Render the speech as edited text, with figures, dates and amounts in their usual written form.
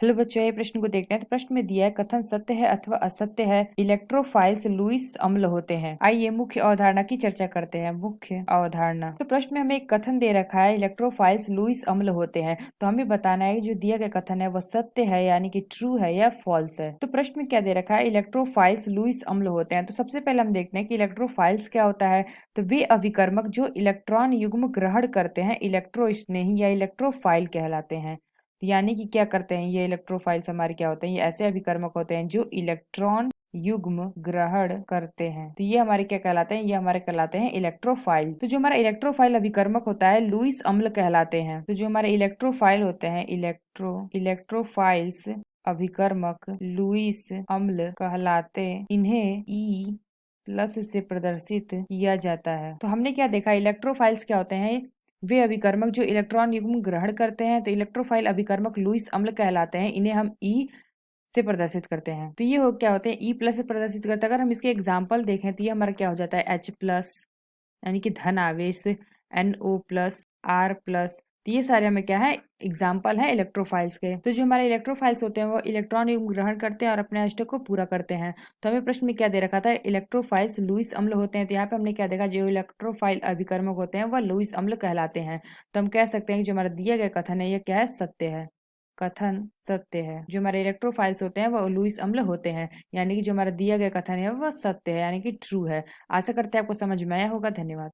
Hello बच्चों, ये प्रश्न को देखते हैं। तो प्रश्न में दिया है कथन सत्य है अथवा असत्य है, इलेक्ट्रोफाइल्स लुईस अम्ल होते हैं। आइए मुख्य अवधारणा की चर्चा करते हैं। मुख्य अवधारणा, तो प्रश्न में हमें एक कथन दे रखा है इलेक्ट्रोफाइल्स लुईस अम्ल होते हैं। तो हमें बताना है कि जो दिया गया कथन है वो सत्य है यानी कि ट्रू है या फॉल्स है। तो प्रश्न में क्या दे रखा है, इलेक्ट्रोफाइल्स लुईस अम्ल होते हैं। तो सबसे पहले हम देखते हैं कि इलेक्ट्रोफाइल्स क्या होता है। तो वे अभिकर्मक जो इलेक्ट्रॉन युग्म ग्रहण करते हैं इलेक्ट्रोस्नेही या इलेक्ट्रोफाइल कहलाते हैं। यानी कि क्या करते हैं ये इलेक्ट्रोफाइल्स हमारे, क्या होते हैं, ये ऐसे अभिकर्मक होते हैं जो इलेक्ट्रॉन युग्म ग्रहण करते हैं। तो ये हमारे क्या कहलाते हैं, ये हमारे कहलाते हैं इलेक्ट्रोफाइल। तो जो हमारा इलेक्ट्रोफाइल अभिकर्मक होता है लुईस अम्ल कहलाते हैं। तो जो हमारे इलेक्ट्रोफाइल होते हैं इलेक्ट्रोफाइल्स अभिकर्मक लुईस अम्ल कहलाते, इन्हें ई प्लस से प्रदर्शित किया जाता है। तो हमने क्या देखा, इलेक्ट्रोफाइल्स क्या होते हैं, वे अभिकर्मक जो इलेक्ट्रॉन युग्म ग्रहण करते हैं। तो इलेक्ट्रोफाइल अभिकर्मक लुईस अम्ल कहलाते हैं, इन्हें हम ई से प्रदर्शित करते हैं। तो ये हो क्या होते हैं, ई प्लस से प्रदर्शित करते हैं। अगर हम इसके एग्जाम्पल देखें तो ये हमारा क्या हो जाता है, एच प्लस यानी कि धन आवेश, NO प्लस, R प्लस। तो ये सारे हमें क्या है, एग्जाम्पल है इलेक्ट्रोफाइल्स के। तो जो हमारे इलेक्ट्रोफाइल्स होते हैं वो इलेक्ट्रॉन युग्म ग्रहण करते हैं और अपने अष्टक को पूरा करते हैं। तो हमें प्रश्न में क्या दे रखा था, इलेक्ट्रोफाइल्स लुईस अम्ल होते हैं। तो यहाँ पे हमने क्या देखा, जो इलेक्ट्रोफाइल अभिकर्मक होते हैं वह लुईस अम्ल कहलाते हैं। तो हम कह सकते हैं कि जो हमारा दिया गया कथन है ये क्या है, सत्य है। कथन सत्य है। जो हमारे इलेक्ट्रोफाइल्स होते हैं वो लुईस अम्ल होते हैं, यानी कि जो हमारा दिया गया कथन है वह सत्य है यानी कि ट्रू है। आशा करते हैं आपको समझ में आया होगा। धन्यवाद।